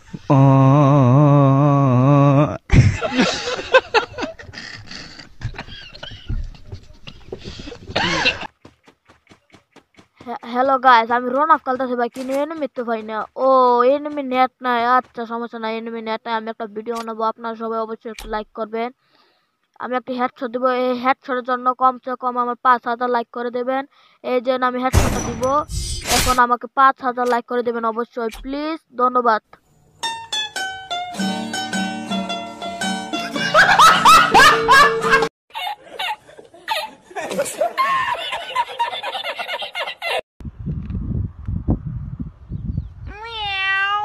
Hello guys, আমি রোনাক কালতাছি ভাই, কিন্তু এনিমি তো ভাই না। ও, এনিমি নেট নাই। আচ্ছা, সমস্যা নাই, এনিমি নেট নাই। আমি একটা ভিডিও বানাবো, আপনারা সবাই অবশ্যই একটু লাইক করবেন। আমি একটা হেডশট দিব, এই হেডশটের জন্য কমসে কম আমার 5,000 লাইক করে দেবেন। এই যে আমি হেডশটটা দিব, এখন আমাকে 5,000 লাইক করে দেবেন অবশ্যই, প্লিজ। ধন্যবাদ। Meow.